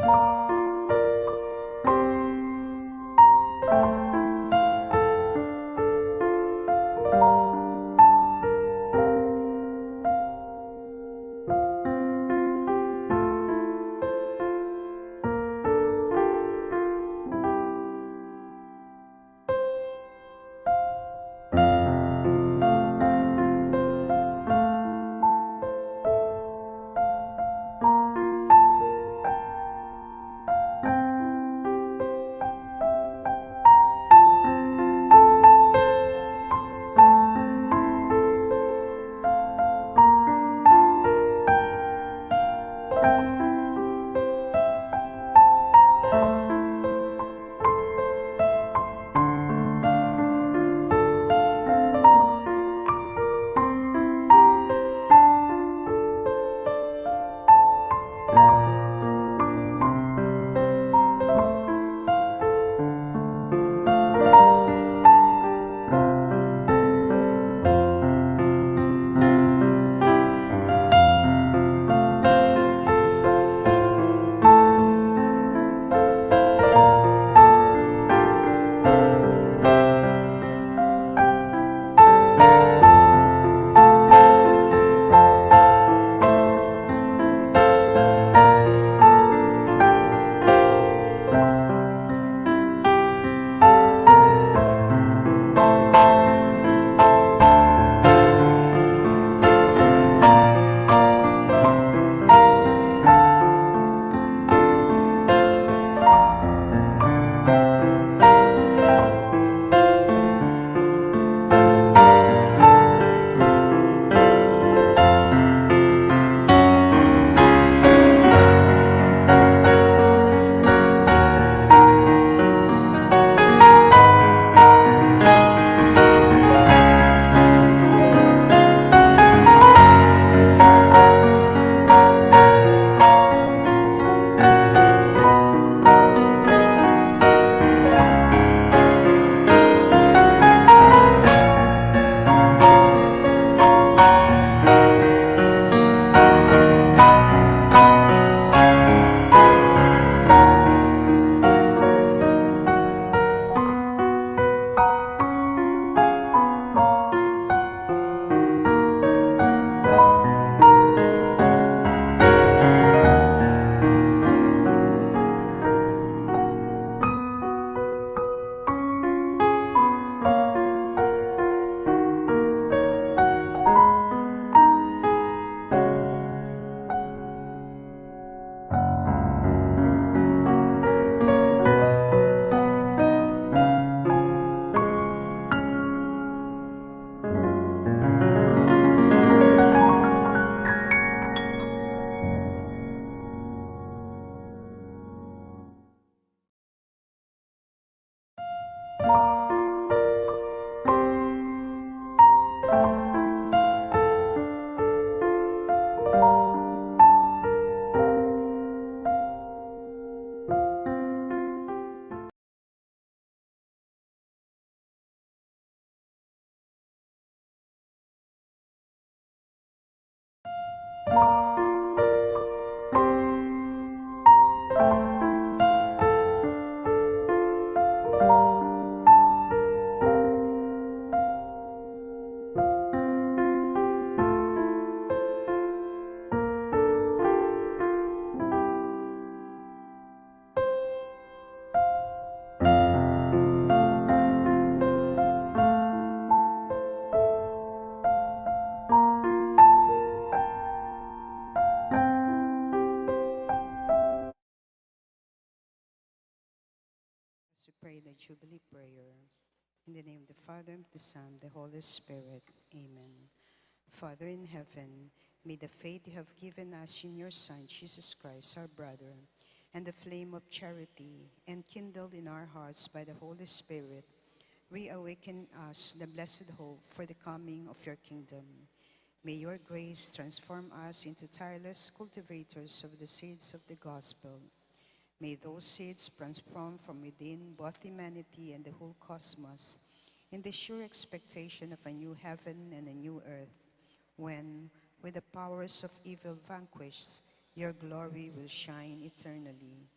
We pray the Jubilee prayer. In the name of the Father, the Son, the Holy Spirit. Amen. Father in heaven, may the faith you have given us in your Son, Jesus Christ, our brother, and the flame of charity, enkindled in our hearts by the Holy Spirit, reawaken us the blessed hope for the coming of your kingdom. May your grace transform us into tireless cultivators of the seeds of the gospel. May those seeds transform from within both humanity and the whole cosmos in the sure expectation of a new heaven and a new earth, when, with the powers of evil vanquished, your glory will shine eternally.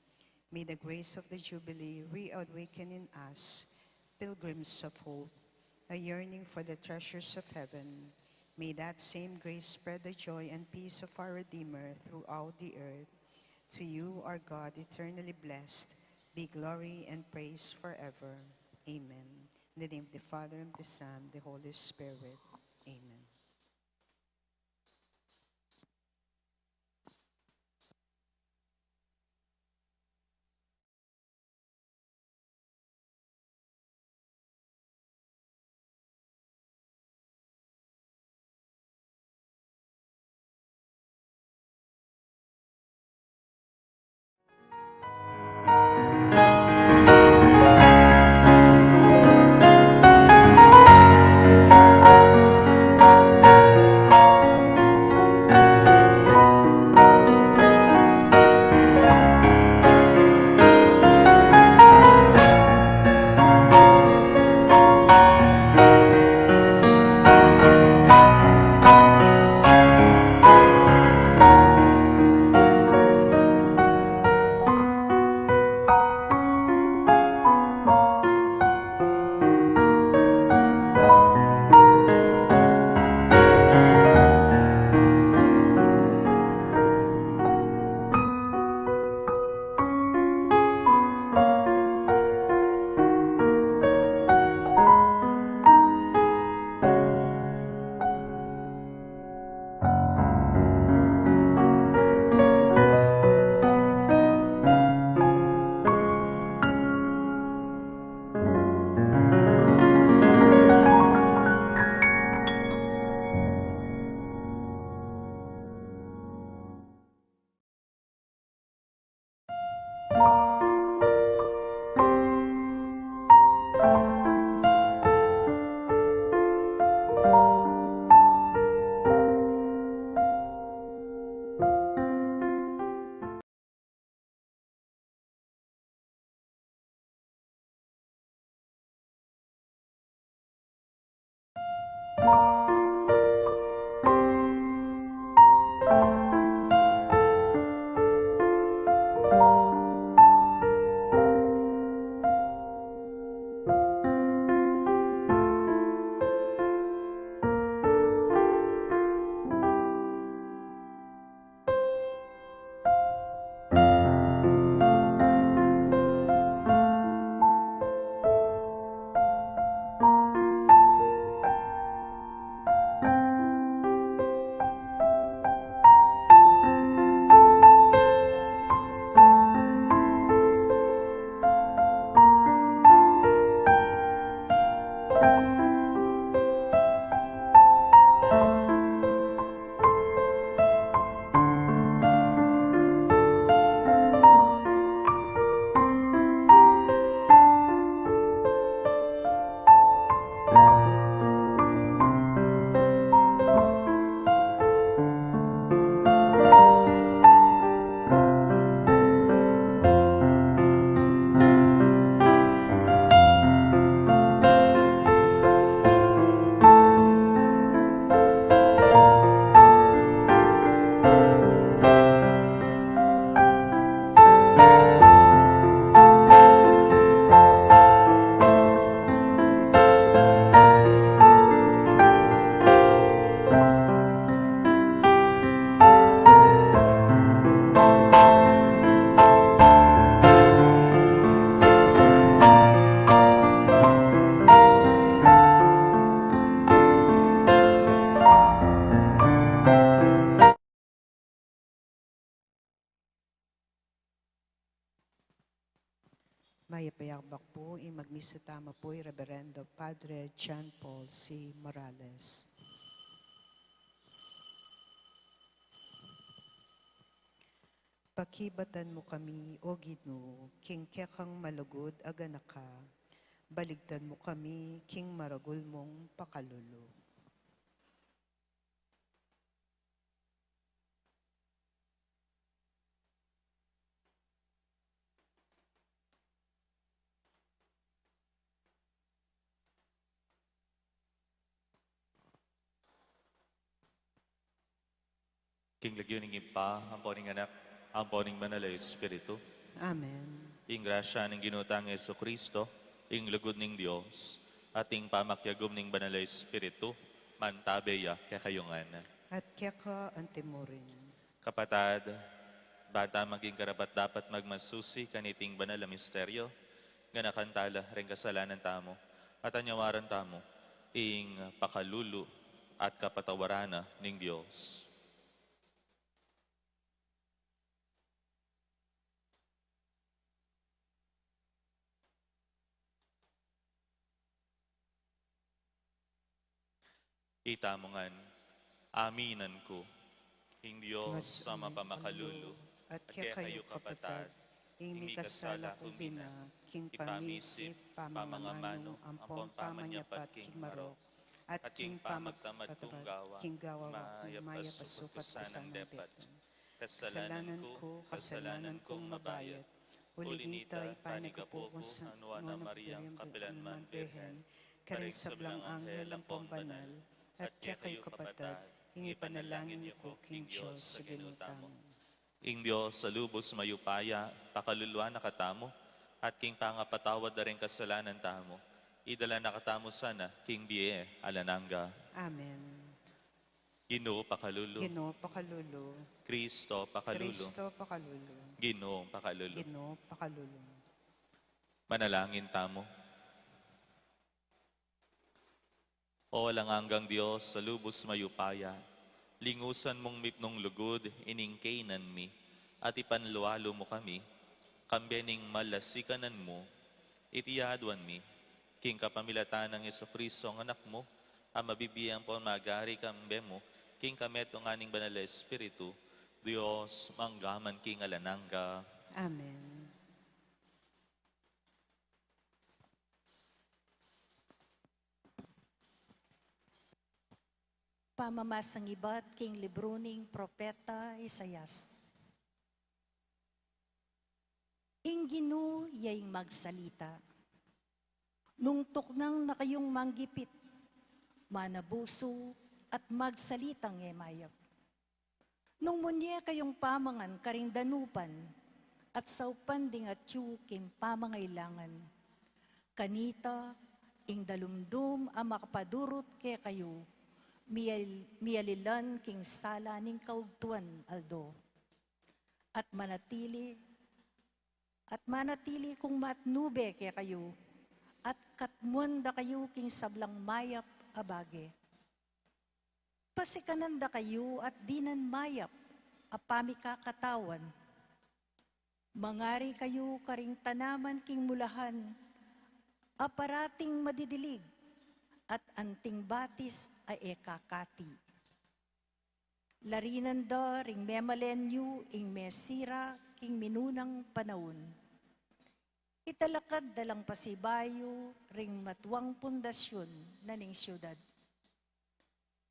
May the grace of the Jubilee reawaken in us, pilgrims of hope, a yearning for the treasures of heaven. May that same grace spread the joy and peace of our Redeemer throughout the earth. To you, our God, eternally blessed, be glory and praise forever. Amen. In the name of the Father, and the Son, the Holy Spirit. Amen. Mayapayakbak po, magmisa tama po, Reverendo Padre John Paul C. Morales. Pakibatan mo kami, O Ginoo, king kekang malugod aganaka, baligtan mo kami, king maragul mong pakalulu. King lagyoning impa, ang poning anak, ang poning manala Espiritu, Amen. ing grasya ng ginutang Yeso Kristo, ing lugod ning Dios, at ing pamakyagom ning banala Espiritu, mantabeya kakayungan. At kaya ka antemorin. Kapatad, bata maging karapat dapat magmasusi kaniting banal na misteryo, nga nakantala rin kasalanan tamo, at anyawaran tamo, ing pakalulu at kapatawarana ning Dios. Itamongan, aminan ko, ing Diyos sa mapamakalulu, At at kaya kaya kayo kapatad, ing kasala ko bina, king pamisip, pamangamano, ampon pamanyapat, king marok, at king pamagtamad kong gawa, king gawa maya maya pasukat pasukat kasanang kasanang depat. beton. Kasalanan kong mabayat, Ulinita, ipaniga po kung sa Nuana Mariang Kapilanman Virhen, karing sablang anghel ang pambanal, at kaya kayo kapatad, hingi panalangin niyo ko, King Diyos, sa ginutamo. Ing Diyos sa lubos mayupaya, pakaluluwa nakatamo, at king pangapatawad na rin kasalanan tamo. Idala nakatamo sana, King Bie, Alananga. Amen. Ginoo pakalulu, Ginoo pakalulu, Kristo pakalulu, Kristo pakalulu, Ginoo pakalulu. Ginoo pakalulu. Manalangin tamo. O walang hanggang Diyos sa lubos mayupaya, lingusan mong mipnong lugod, iningkainan mi, at ipanlualo mo kami, kambening malasikanan mo, itiyaduan mi, king kapamilatan ng Jesucristo ang anak mo, ang mabibiyang po magari kambe mo, king kametong aning banal na Espiritu, Diyos manggaman king alananga. Amen. Pamamasang iba't king libroning propeta Isayas. Inginu yaing magsalita. Nung tuknang na kayong manggipit, manabuso at magsalitang emayap. Nung munye kayong pamangan karing danupan, at saupanding at tiyukim pamangailangan. Kanita, ing dalumdum ang makapadurot ke kayo, mialilan king sala ning kaugtuan aldo. At manatili kung matnube ke kayo, at katmuan kayo king sablang mayap abage. Pasikanan kayo at dinan mayap, apami kakatawan. Mangari kayo karing tanaman king mulahan, aparating madidilig, at anting batis ay ekakati. Larinan da ring memalenyu ing mesira king minunang panahon. Italakad dalang pasibayo ring matuwang pundasyon na ning syudad.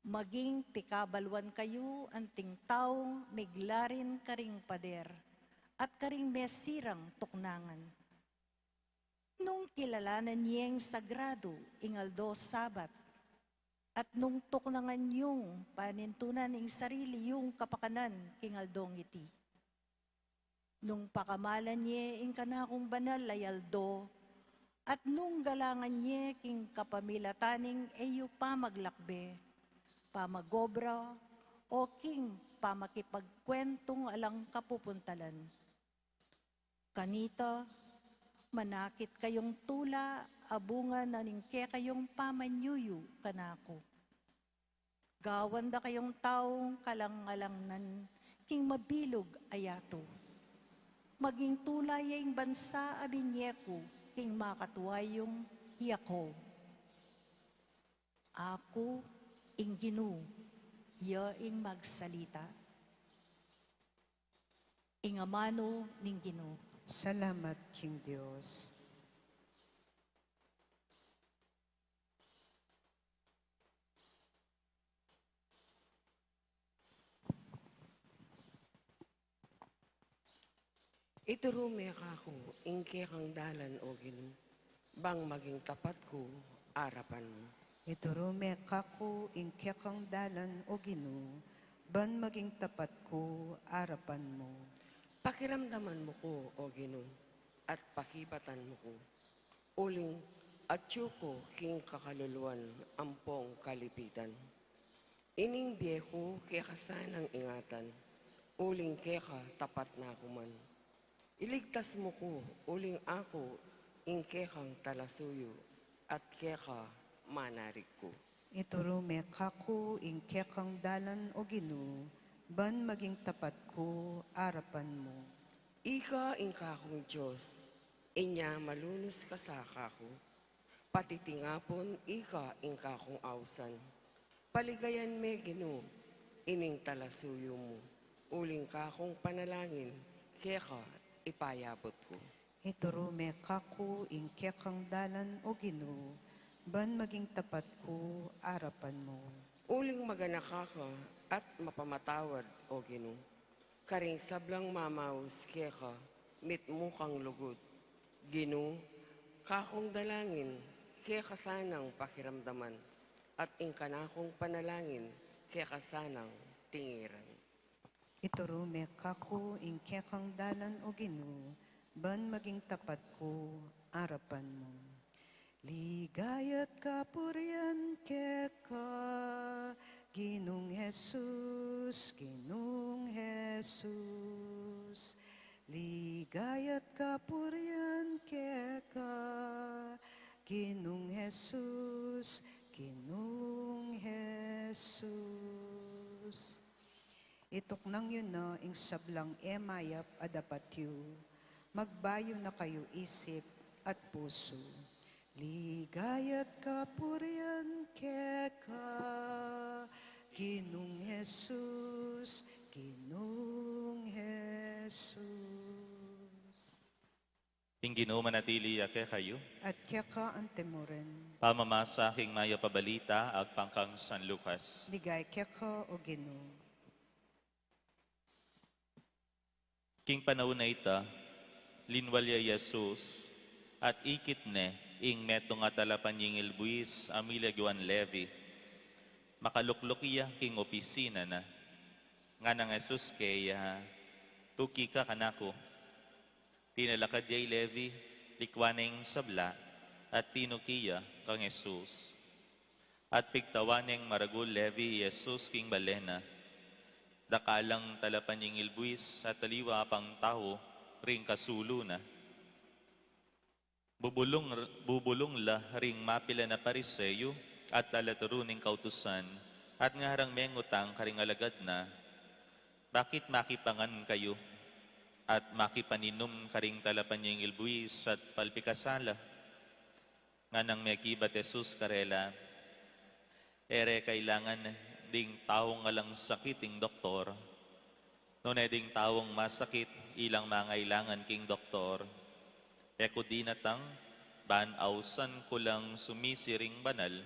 Maging pikabalwan kayo anting taong miglarin karing pader at karing mesirang tuknangan. Nung kilalanan niyeng sagrado ingaldo sabat, at nung tuknangan yung panintunan ing sarili yung kapakanan kingaldong iti. Nung pakamalan niya ing kanakong banal layaldo, at nung galangan niya king kapamilataning eyo pamaglakbe, pamagobra, o king pamakipagkwentong alang kapupuntalan. Kanita, manakit kayong tula, abunga na ningke kayong pamanyuyu kanako. Gawan da kayong taong kalang-alangnan, king mabilog ayato. Maging tulay yung bansa abinyeko, king makatuwayong hiyako. Ako, ing Ginu, yaing magsalita. Ing amano ning Ginu. Salamat, King Diyos. Iturume ako, ingke kang dalan o Ginu, bang maging tapat ko, arapan mo. Iturume kako ing kekang dalan o Ginoo, ban maging tapat ko arapan mo. Pakiramdaman mo ko, O Ginoo, at pakibatan mo ko. Uling at ko king kakaluluan ampong kalipitan. Ining biyeko kaya kasanang ingatan, uling keka tapat na kuman. Iligtas mo ko, uling ako, ing kekang talasuyo, at keka manarik ko. Ituro me kako ing kekang dalan o Ginoo, ban maging tapat ko arapan mo. Ika ing kakong Diyos, inya malunos ka sa kako. Patitingapon ika ing kakong awsan. Paligayan me Ginoo, ining talasuyo mo. Uling kakong panalangin, keka ipayabot ko. Ituro me kako ing kekang dalan o Ginoo, ban maging tapat ko arapan mo. Uling maganaka ka at mapamatawad, O Ginoo. Karing sablang mamaus keka, mitmukang lugod. Ginoo, kakong dalangin, keka sanang pakiramdaman, at ingkanakong panalangin, keka sanang tingiran. Ituro me kako ing kekang dalan o Ginoo, ban maging tapat ko arapan mo. Ligayat kapurian keka, Ginong Jesus, Ginong Jesus. Ligayat kapurian keka, Ginong Jesus, Ginong Jesus. Itok nang yun na, ing sablang emayap adapat yu, magbayo na kayo isip at puso. Ligayat kapurian keka, Ginong Jesus, Ginong Jesus. Ing Ginoo manatili ake kayo, At keka antemoren, pamamasa king maya pabalita ag pangkang San Lucas. ligay keka o Ginoo. King panahon na ita, linwalya Jesus, at ikit ne, ing metong atalapan yingil buwis, amila Juan Levi. Makaluklok iya king opisina na. Nga nang Jesus kaya, tuki ka kanako. Tinalakad yay Levi, likwaneng sabla, at tinukiya kang Jesus. At pigtawaneng maragul Levi Jesus king balena. Dakalang talapan yingil buwis at taliwa pang tao, ring kasulo na. Bubulong la ring mapila na pariseyo at talaturuning kautusan at nga harang mengutang karing alagad na, bakit makipangan kayo at makipaninom karing talapan yung ilbuis at palpikasala? Nga nang mekibat Jesus karela, ere kailangan ding taong alang sakiting doktor, nune ding taong masakit ilang mangailangan king doktor, eko dinatang, ban ausan ko lang sumisi ring banal,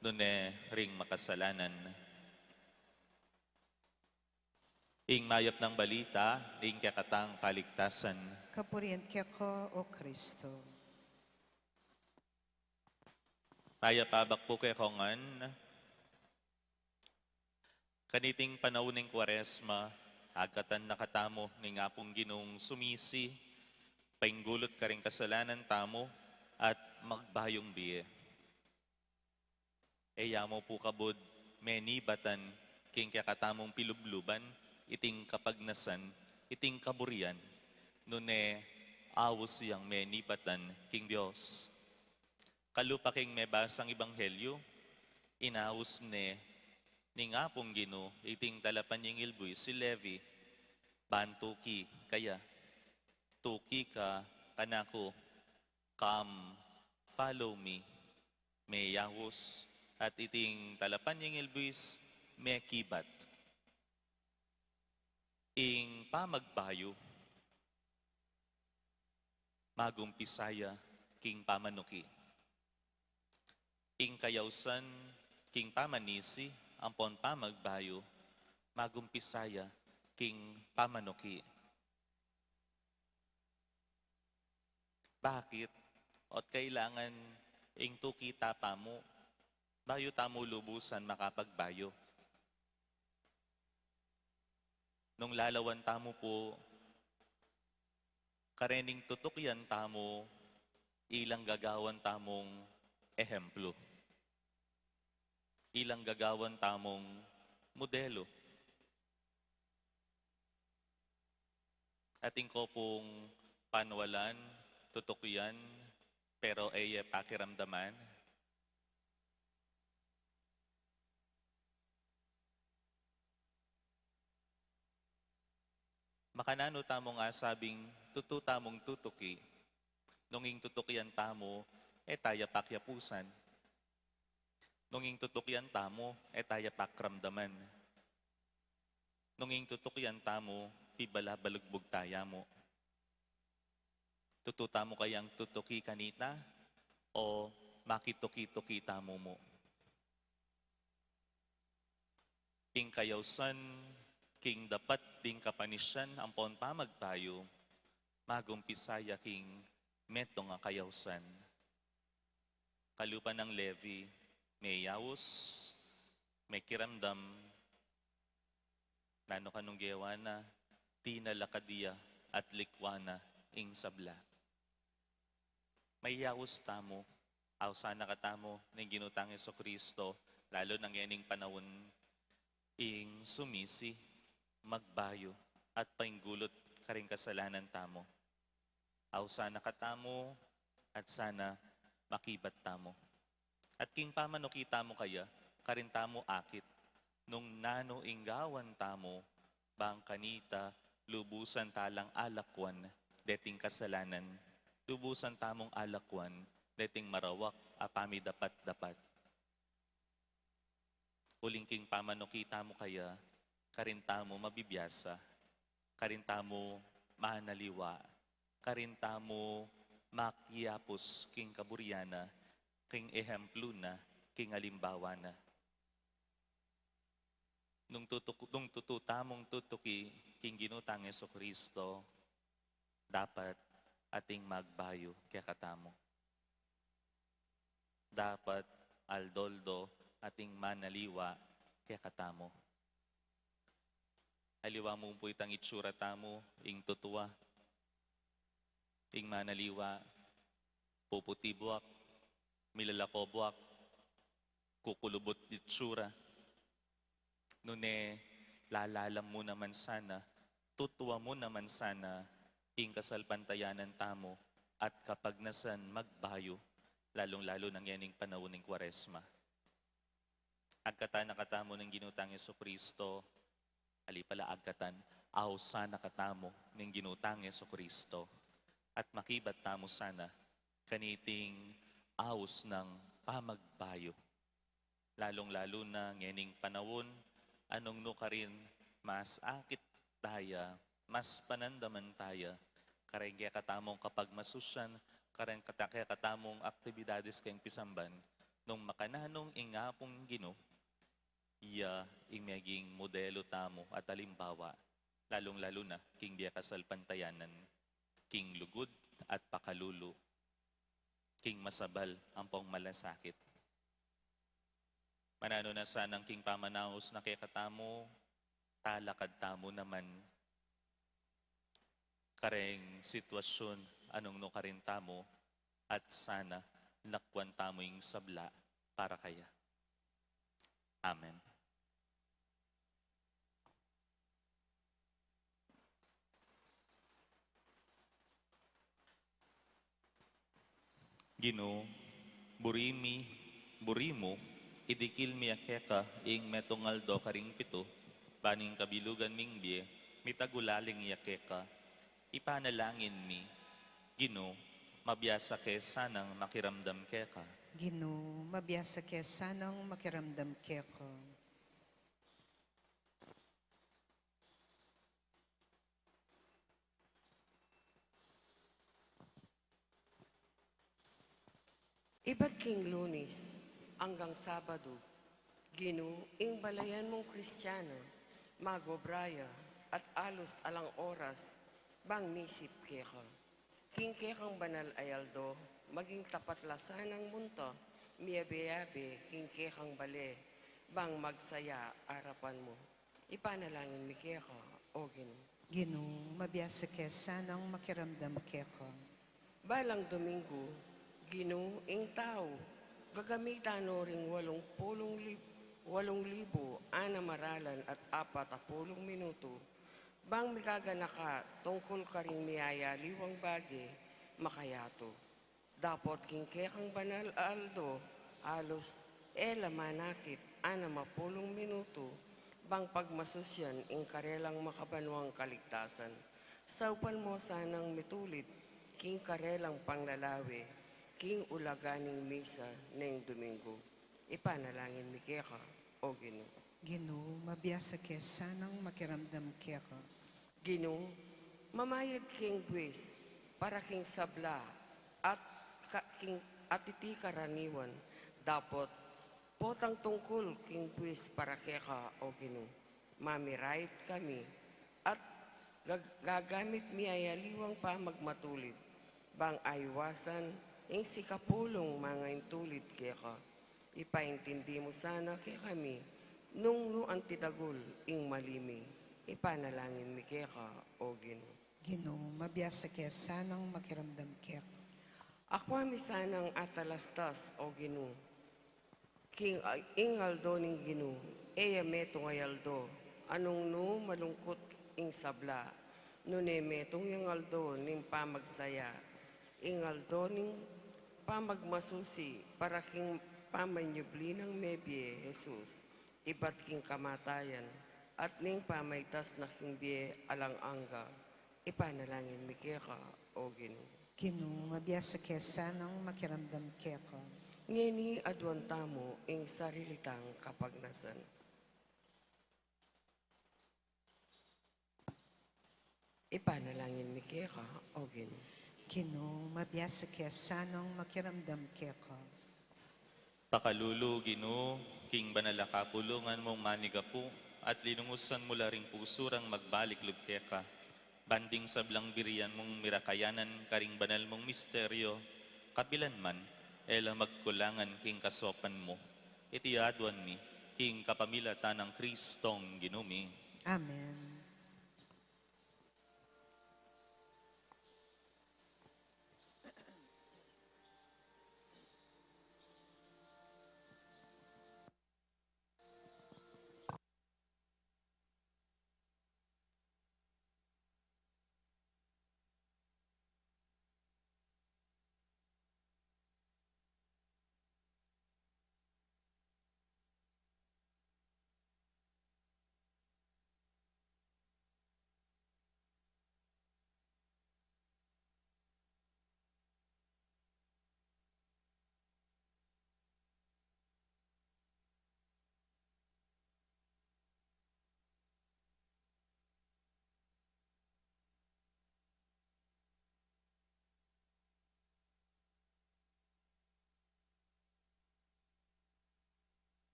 nune ring makasalanan. Ing mayap ng balita, ing kakatang kaligtasan. Kapurian keka o Kristo. Mayap abak po kay kongan, kaniting panauning Kwaresma, agatan nakatamo ng ngapong Ginong sumisi, painggulot ka rin kasalanan tamo, at magbayong biye. Eya mo po kabod, menibatan, king kakatamong pilubluban, iting kapagnasan, iting kaburian, nune awos siyang menibatan, king Diyos. Kalupa king may basang ibanghelyo, inawos ni ngapong Gino, iting talapan yung ilbuy, si Levi, bantuki, kaya, tuki ka, kanako, come, follow me, may yahus, at iting talapan yung ilbuis, may kibat. Ing pamagbayo, magumpisaya, king pamanuki. Ing kayawsan, king pamanisi, ampon pamagbayo, magumpisaya, king pamanuki. Bakit? At kailangan ing tukita pa mo, bayo tamo lubusan makapagbayo. Nung lalawan tamo po, karening tutok yan tamo, ilang gagawan tamong ehemplo. Ilang gagawan tamong modelo. Ating ko pong panwalan, tutok yan, pero ay pakiramdaman. Makanano tamo nga sabing tutu tamong tutuki. Nunging tutukian tamo, taya pakyapusan. Nunging tutukian tamo, taya pakramdaman. Nunging tutukian tamo, pibalabalugbog taya mo. Tututa mo kayang tutuki kanita o makituki-tuki tamo mo. King kayawsan, king dapat ding kapanisyan ang pon pamagpayo, magumpisaya king meto nga kayawsan. Kalupan ng Levi, may yawos, may kiramdam, nano kanong gewana, tinalakadiya at likwana ing sabla. May yawos tamo, aw sana katamo ng ginutang Jesucristo, lalo nang yaning panahon ing sumisi, magbayo, at painggulot karing kasalanan tamo. Aw sana katamo, at sana makibat tamo. At king pamanukita mo kaya, karin tamo akit, nung nano inggawan tamo, bang kanita, lubusan talang alakwan, deting kasalanan, lubusan tamong alakwan, deting marawak, apami dapat-dapat. Uling king pamanukita mo kaya, karinta mo mabibiyasa, karinta mo manaliwa, karinta mo makyapos king kaburyana, king ehemplo na, king alimbawa na. Nung tututamong tutuki, king ginutang Jesucristo, dapat ating magbayo kaya katamo. Dapat aldoldo ating manaliwa kaya katamo. Aliwa mo po itang itsura tamo, ing tutuwa, ing manaliwa, puputibuak, milalakobwak, kukulubot itsura. Nune, lalalam mo naman sana, tutuwa mo naman sana, ing kasalpantayanan tamo, at kapag nasan magbayo, lalong-lalo ng yaning panahon ng Kwaresma. Agkatan na katamo ng ginutang Jesucristo, alipala agkatan, aw sana katamo ng ginutang Jesucristo, at makibat tamo sana, kaniting aws ng pamagbayo. Lalong-lalo na yaning panahon, anong no karin, mas akit taya, mas panandaman taya, karen kaya katamong kapag masusyan, karen kaya katamong aktibidades kayong pisamban, nung makananong ingapong Gino, iya imeging modelo tamo at alimbawa, lalong-lalo na king biya kasalpantayanan, king lugod at pakalulu, king masabal ang pong malasakit. Manano na sanang king pamanaos na kaya katamo, talakad tamo naman, kareng sitwasyon anong no karin tamo, at sana nakwan tamo yung sabla para kaya. Amen. Gino, burimo, idikil mi akeka ing metongaldo karing pito, paning kabilugan mingbie, mitagulaling yakeka, ipanalangin mi, Gino, mabiyasa ke sanang makiramdam keka. Gino, mabiyasa kaya sanang makiramdam kaya ko. Iba't king Lunes hanggang Sabado, Gino, ing balayan mong Kristiyano, magobraya at alos alang oras, bang nisip keka. King kekang banal ayaldo, maging tapat lasan ng munto, miyabe-yabe, king kekang bale, bang magsaya arapan mo. Ipanalangin mi keka, o o Ginoo. Ginoo, mabiyasa ka sanang makiramdam keko. Balang Domingo, Ginoo ing tao, gagamitan no ring 8,000 maralan at 40 minuto, bang mikagana ka tungkol ka ring miyaya liwang bagi, makayato. Dapot kingkekang banal aldo, alos manakit 60 minuto, bang pagmasusyan ing karelang makabanwang kaligtasan. Saupan mo sanang mitulid, king karelang panglalawi, king ulaganing misa ng Domingo. Ipanalangin mi keka, o Ginoo. Ginoo, mabiyasa ka sanang makiramdam keko. Ginoo, mamayad king buwis, para king sabla, at iti karaniwan, dapot potang tungkol king buwis para keka, o Ginoo. Mamirait kami, at gagamit mi ayaliwang pa magmatulid, bang aywasan ing sikapulong mga intulid keka. Ipaintindi mo sana kaya kami, nung ang tidagol ing malimi. Ipanalangin mi keka, o Ginoo. Ginoo, mabiyasa ka sanang makiramdam keko. Ako mi sanang atalastas, o Ginoo. King ingaldo ni Ginoo, eya metong ayaldo, anong no malungkot ing sabla, nune metong yung aldo ning pamagsaya, ingaldo ning pamagmasusi, para king pamanyubli ng mebye, Jesus, iba't king kamatayan, at ning pamaytas na king biye alang angga, ipanalangin mi keka, o Ginoo. Ginoo, mabiyasa ka sanang makiramdam keko. Ngeni adwan tamo ing sarilitang kapagnasan. Ipanalangin mi keka, o Ginoo. Ginoo, mabiyasa ka sanang makiramdam keko. Pakalulu, Ginoo, king banala kapulungan mong manigapu, at linungusan mo laring pusurang magbalik lubkeka. Banding sa blang birian mong mirakayanan, karing banal mong misteryo, kapilan man, ela magkulangan king kasopan mo. Itiadwan mi, king kapamilatan ng Kristong Ginumi. Amen.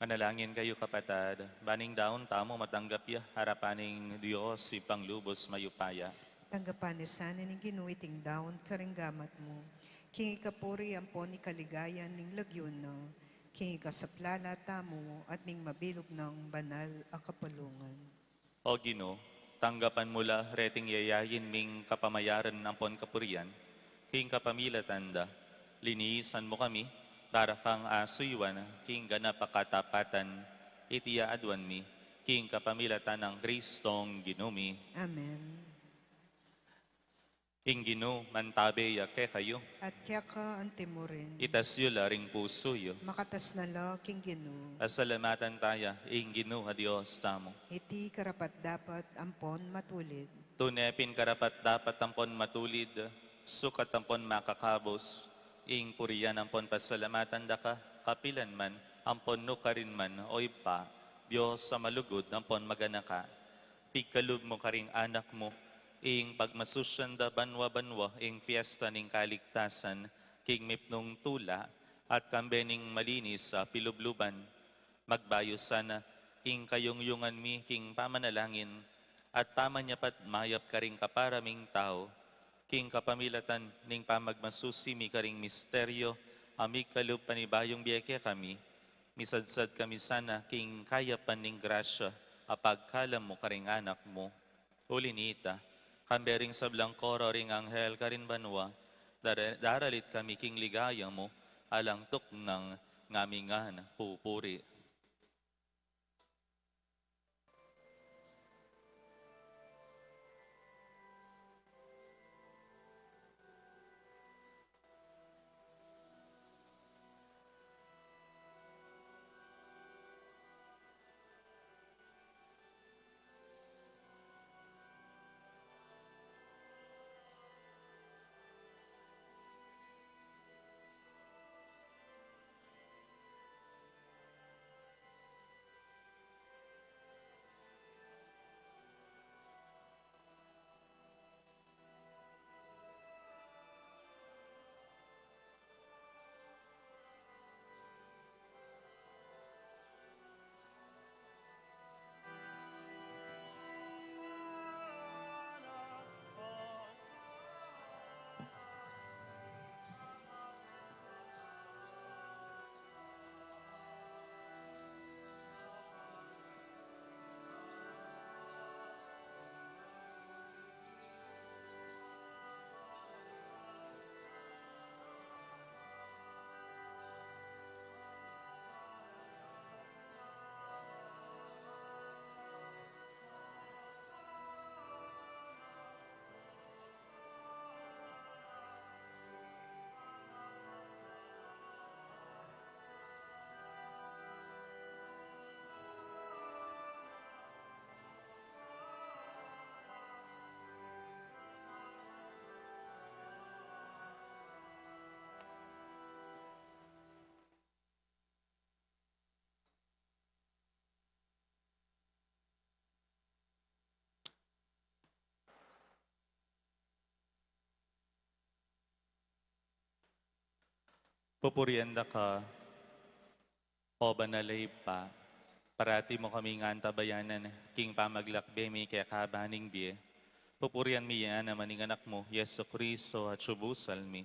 Manalangin kayo kapatad, baning daon tamo matanggap ya, harapaning Diyos si panglubos mayupaya. Tanggapan ni sana ni ginuiting daon karinggamat mo. Kingi kapuri ang po ni kaligayan ning lagyon na. Kingi kasaplala tamo at ning mabilog ng banal a kapalungan. O Ginoo, tanggapan mula reting yayayin ming kapamayaran ng pon kapurian, king kapamila tanda, Linisan mo kami, para kang asuywan, king ganapakatapatan, itiyaadwan mi, king kapamilatan ng Kristong ginumi. Amen. Inginu mantabe yake kayo, At kaya ka antimurin, itasyo laring puso yo. makatas na la king Ginu, Pasalamatan taya, inginu ha Diyos tamo. iti karapat dapat ampon matulid. Tunepin karapat dapat tampon matulid, sukat tampon makakabos, ing puriyan ampon pasalamatan da ka, kapilan man, ampon nukarin man, oy pa, Diyos sa malugod, ampon maganaka. Pigkalub mo karing anak mo, ing pagmasusyan da banwa-banwa, ing fiesta ning kaligtasan, king mipnong tula, at kambening malinis sa pilubluban. Magbayo sana, ing kayong-yungan mi, king pamanalangin, at pamanyapat mayap karing kaparaming tao, king kapamilatan ning pamagmasusi mi karing misteryo, amig kalub panibayong biyeke kami, misadsad kami sana, king kayapan ning grasya, apagkalam mo karing anak mo. Ulinita, kambering sablang koro ring anghel karin banwa, daralit kami king ligaya mo, alang tuk ng ngamingan pupuri. Pupurianda ka, o banalay pa, parati mo kami nga antabayanan, king pamaglakbe mi kaya kabaning biye. Pupurian mi yan naman ng anak mo, Yeso Cristo at subusal mi.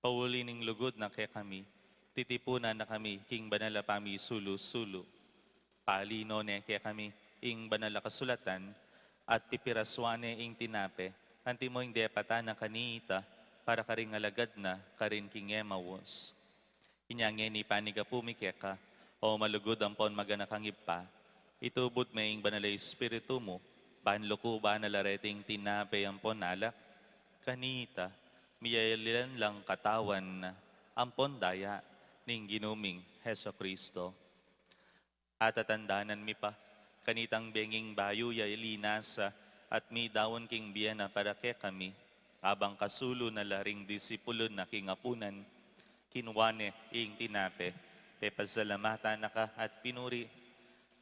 Pauli ning lugod na kaya kami, titipunan na kami, king banala pami sulu-sulu. Palino ne kaya kami, ing banala kasulatan, at pipiraswane ing tinape, anti mo ing depata ng kanita, para karing alagad na, karin king emawos. Inyangin ni paniga pumikeka, o malugod ang pon maganakang ipa, itubot may ing banalay espiritu mo, banloko ba nalareting tinape ang pon alak, kanita, miyalilan lang katawan na, ampon daya, ning ginuming Heso Kristo. At atandanan mi pa, kanitang benging bayo ya ilinasa, at mi dawon king biyana para ke kami, abang kasulo na laring disipulo na kingapunan, kinwane ing tinape, pepasalamatan na ka at pinuri,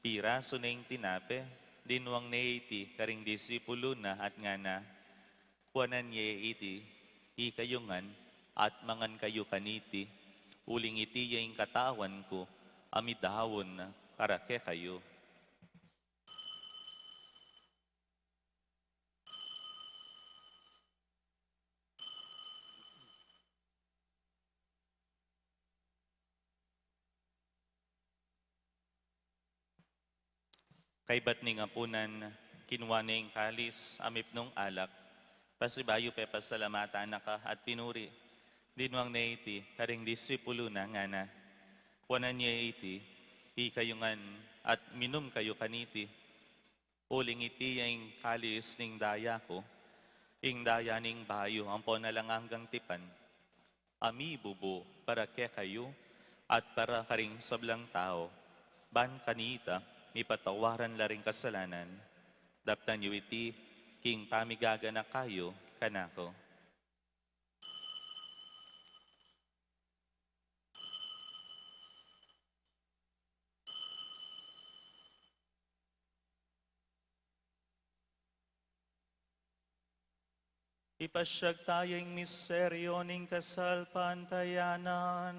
piraso na ing tinape, dinuang neiti karing disipulo na at nga na, kuanan ye iti, ikayungan, at mangan kayo kaniti, uling iti yung katawan ko, amidawon na para ke kayo. Kay bat ni nga punan, kinwaning kalis, amip nung alak, pasibayo pe pasalamatan na ka at pinuri, Dinuang na iti, karing disipulo na nga na. Kuanan niya iti, ikayungan at minum kayo kaniti. Uling iti yung kalis ning daya ko, ing daya ning bayo, ampon na lang hanggang tipan. Ami bubo, para ke kayo, at para karing sablang tao. Ban kanita, may patawaran la ring kasalanan. Daptan yu iti, king pamigaga na kayo, kanako. Ipasyag tayong miseryo ning kasal pantayanan.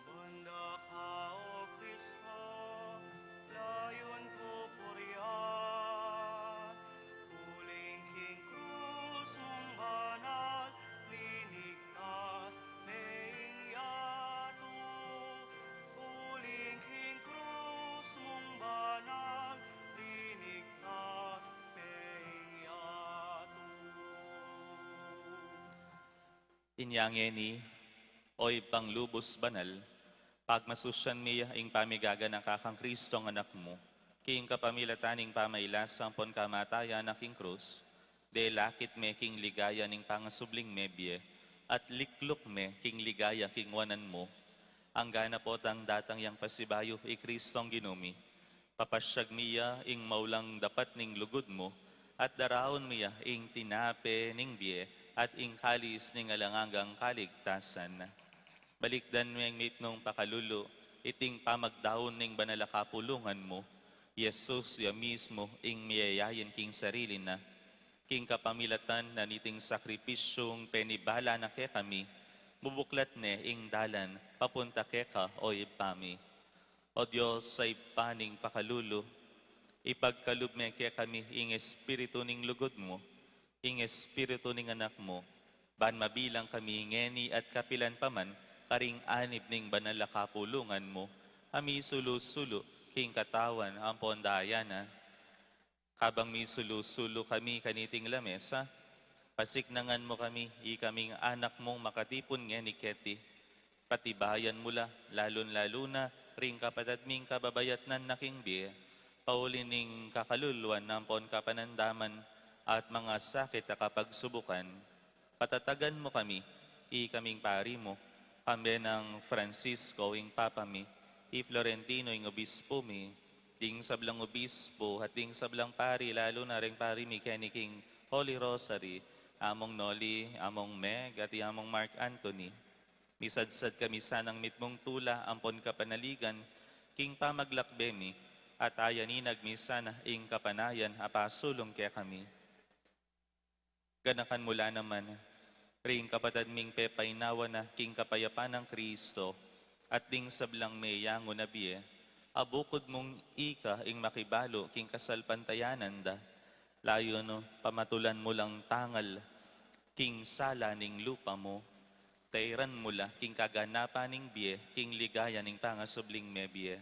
Bunda ka, O Kristo, layon pupurian. Huling king krus mong banal, linigtas leing yato. Huling king krus mong banal, linigtas leing yato. Inyangeni, oy panglubos banal, pagmasusyan miya ing pamigaga ng kakang Kristong anak mo, king kapamilataning pamailasang pon kamatayan na king krus, de lakit me king ligaya ning pangasubling mebye, at liklok me king ligaya king wanan mo, ang gana po tang datang yang pasibayo i Kristong ginumi, papasyag miya ing maulang dapat ning lugod mo, at daraon miya ing tinape ning biye, at ing kalis ning alangangang kaligtasan. Balikdan mo yung mitnong pakalulo, iting pamagdaon ning banalakapulungan mo, Yesus ya mismo ing miyayayan king sarili na, king kapamilatan na niting sakripisyong penibala na ke kami, mubuklat ne ing dalan, papunta ke ka o ipami. O Diyos sa ipaning pakalulo, ipagkalub me ke kami ing espiritu ning lugod mo, ing espiritu ning anak mo, ban mabilang kami ngeni at kapilan paman, karing anib ning banal na kapulungan mo, ami sulo-sulo, king katawan, ang pondayana. Kabang mi sulo-sulo kami kaniting lamesa, pasiknangan mo kami, kaming anak mong makatipon nga ni Keti. Patibayan mula, lalon-lalo na, ring kapatad ming kababayat nan naking biye, paulin ning kakaluluan ng pon kapanandaman, at mga sakit na kapagsubukan. Patatagan mo kami, kaming pari mo, kami ng Francisco ing Papa mi, Florentino ing obispo mi, ding sablang obispo at ding sablang pari, lalo na ring pari mi king Holy Rosary, among Noli, among Meg, at among Mark Anthony. Misadsad kami sanang mitmong tula, ampon kapanaligan, king pamaglakbe mi, at ayaninag mi sana ing kapanayan, apasulong kaya kami. Ganakan mula naman, ring kapatad ming pepainawa na king kapayapaan ng Kristo, at ding sablang mayango na biye, abukod mong ika ing makibalo king kasal pantayanan da, layo no, pamatulan mo lang tangal, king sala ning lupa mo, tairan mula king kaganapan ning biye, king ligaya ning pangasubling me biye.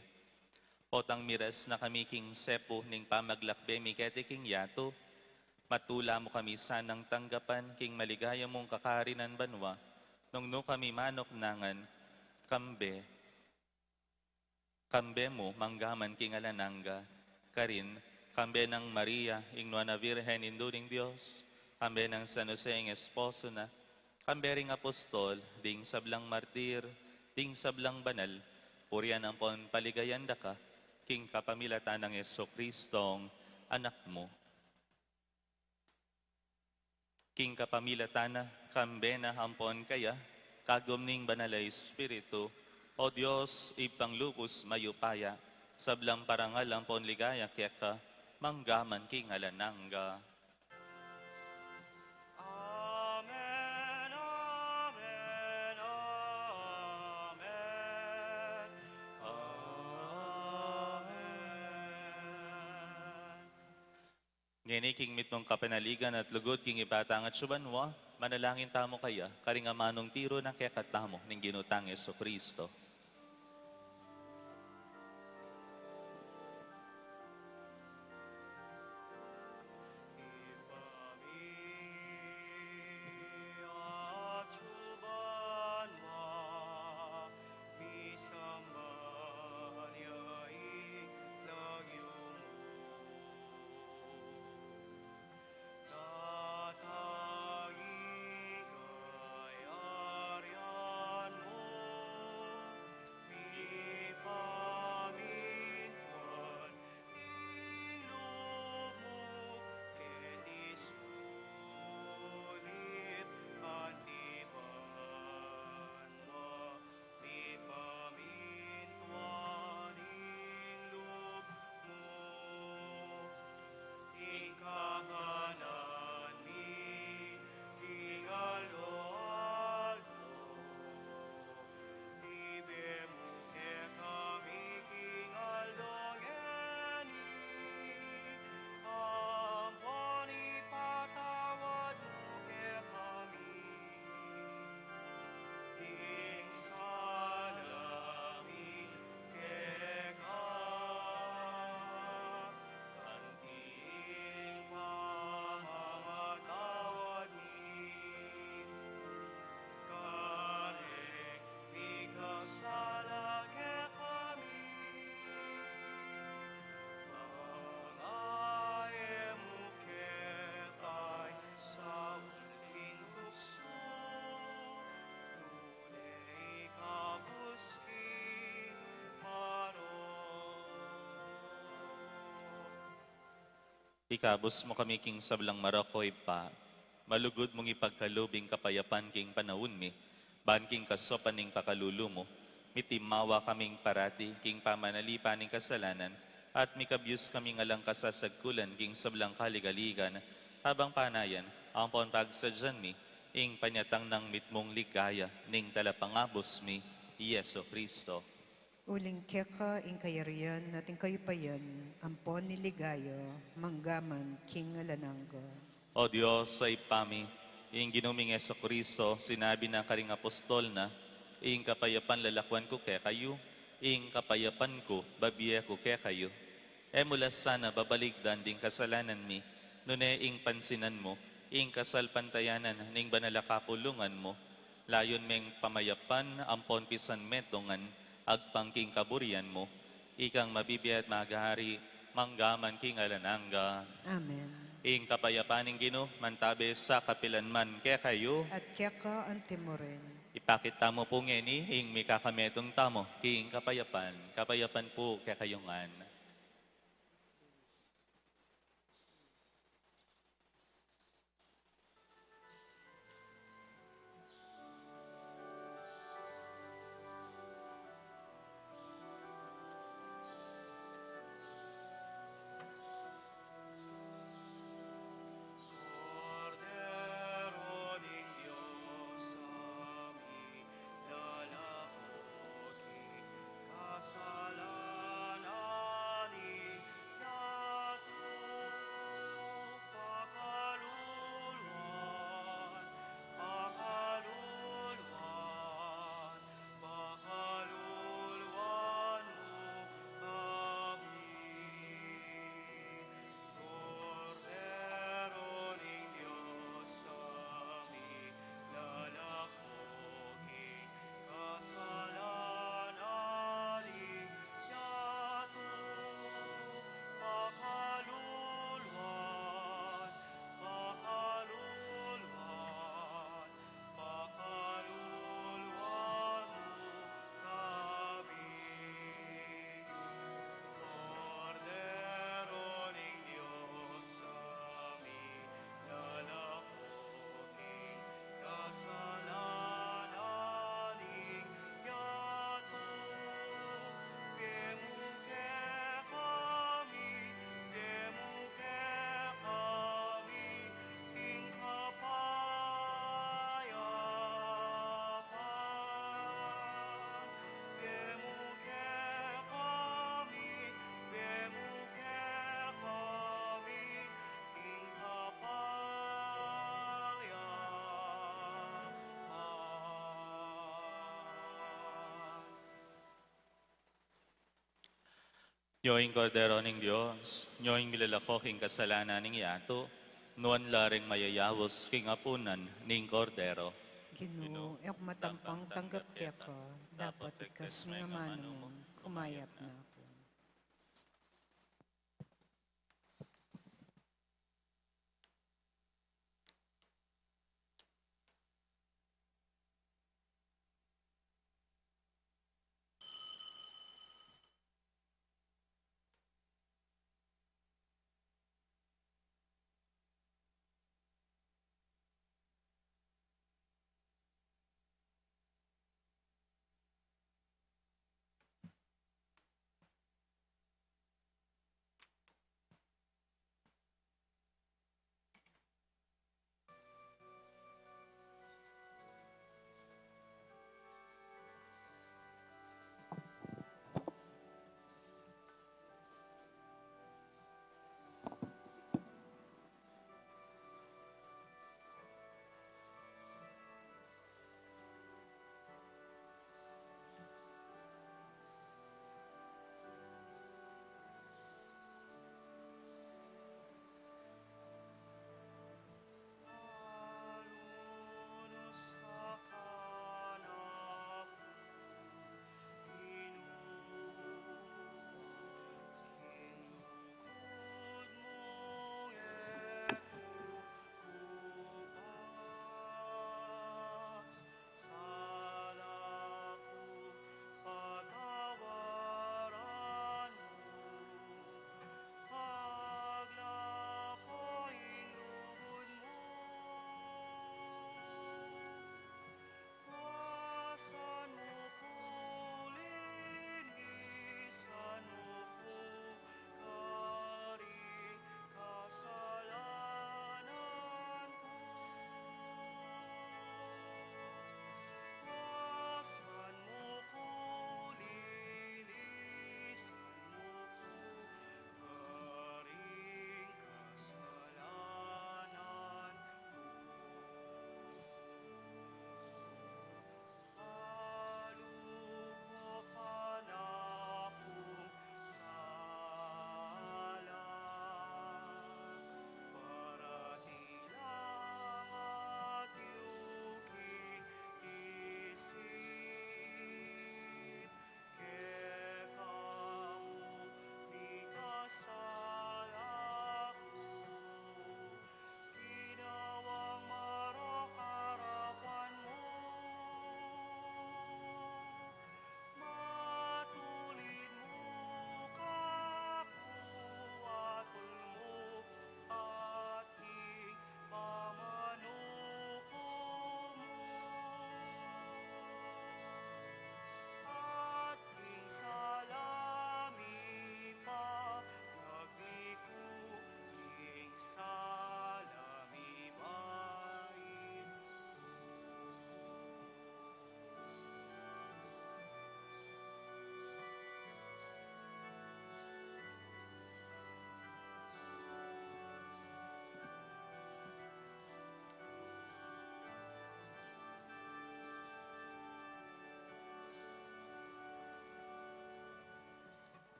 Potang miras na kami king sepo ning pamaglakbe mi kete king yato, matula mo kami sanang tanggapan king maligaya mong kakarinan banwa, nung no kami manok nangan, kambe mo manggaman king alananga, karin, kambe ng Maria, ing Nuana Virgen induring Diyos, kambe ng San Jose ing esposo na, kambe ring apostol, ding sablang martir, ding sablang banal, purian ang pon paligayan da ka, king kapamilatan ng Yeso Kristong anak mo. King kapamilatana, kambe na hampon kaya, kagom ning banalay espiritu, o Diyos, ipanglubos mayupaya, sablang parangal hampon ligaya kaya ka, manggaman king alananga. Amen, amen, amen, amen. Ngeni king mitmong kapanaligan at lugod king ibatang at subanwa, manalangin tamo kaya, karing amanong tiro ng kekatamo ning ginutang Yeso Kristo. Ikabos mo kami king sablang marakoy pa, malugod mong ipagkalubing kapayapan king panahon mi, ban king kasopan ning pakalulu mo, mitimawa kaming parati king pamanalipan ning kasalanan, at mikabyus kaming alang kasasagkulan king sablang kaligaligan, habang panayan, ang pon pagsadyan mi, ing panyatang ng mitmong ligaya, ning talapangabos mi, Yeso Kristo. Uling keka ing kayarian natin kayo pa yan, ampon niligayo, manggaman king alanangga. O Diyos, sa ipami, ing ginuming Yeso Kristo, sinabi ng karing apostol na, ing kapayapan lalakwan ko kaya kayo, ing kapayapan ko babiya ko kaya kayo. E mula sana babaligdan ding kasalanan mi, nune ing pansinan mo, ing kasalpantayanan ning banalakapulungan mo, layon meng pamayapan ampon pisan metongan, agpangking kaburian mo, ikang mabibiyat magahari, manggaman king alanangga. Amen. Ing kapayapaning Gino, mantabe sa kapilanman kaya kayo, At keka ang timorin. ipakita mo po ngeni, ing may kakametong tamo, king kapayapan, kapayapan po kaya kayongan. Cordero ning Diyos amin, lalaoki, kasalanan yatu pakaluluan, pakaluluan, pakaluluan mo kami. Cordero ning Diyos amin, lalakoki, kasalanan yatu pakaluluan, pakaluluan, pakaluluan mo kami. Cordero ning Diyos amin, lalakoki, kasalanan yatu. Gemuke kami, gemuke kami, ing kapayapan. Gemuke kami, gemuke kami, ing kapayapan. Nyoing Cordero ning Diyos, nyoing milalako king kasalanan ning yato, nuan laring mayayawos king apunan ning Cordero. Ginoo, ek matampang tanggap keka, dapat ikas mga mano mo, kumayap na ako.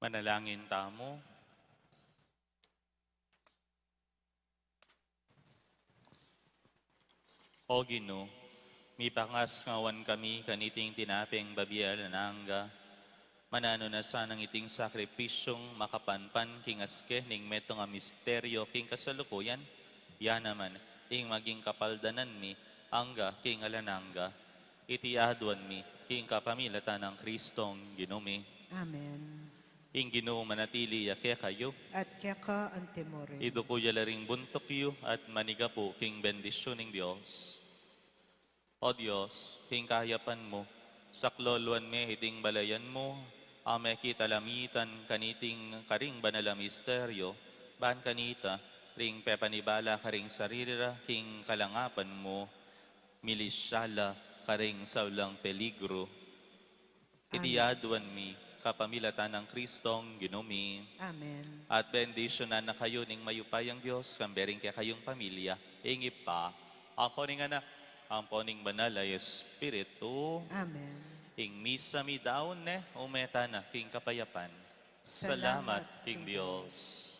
Manalangin tamo. O Ginoo, mipangas ngawan kami kaniting tinapeng babial nangga. Manano na sanang iting sakripisyong makapanpan king aske ning meto nga misteryo king kasalukuyan. Ya naman, ing maging kapaldanan mi, angga king alanangga. Iti aduan mi, king kapamilatan ng Kristong Ginumi. Amen. Ing Ginoo manatili yake kayo. At kaya ka ang temore. Ido ko yalaring buntok yu at maniga po king bendisyon ng Diyos. O Diyos, king kahayapan mo, saklolwan me hiting balayan mo, ame kita lamitan kaniting karing banala misteryo, ban kanita, ring pepanibala karing sarira, king kalangapan mo, milisyala karing saulang peligro. Itiyaduan mi, kapamilatan ng Kristong Ginumi. Amen. At bendisyonan na kayo ning mayupayang Diyos, kambering kaya kayong pamilya, ingip pa, ang poning anak, ang poning banal ay Espiritu, Amen. ing misa mi daon ne, umeta na king kapayapan. Salamat, King Diyos.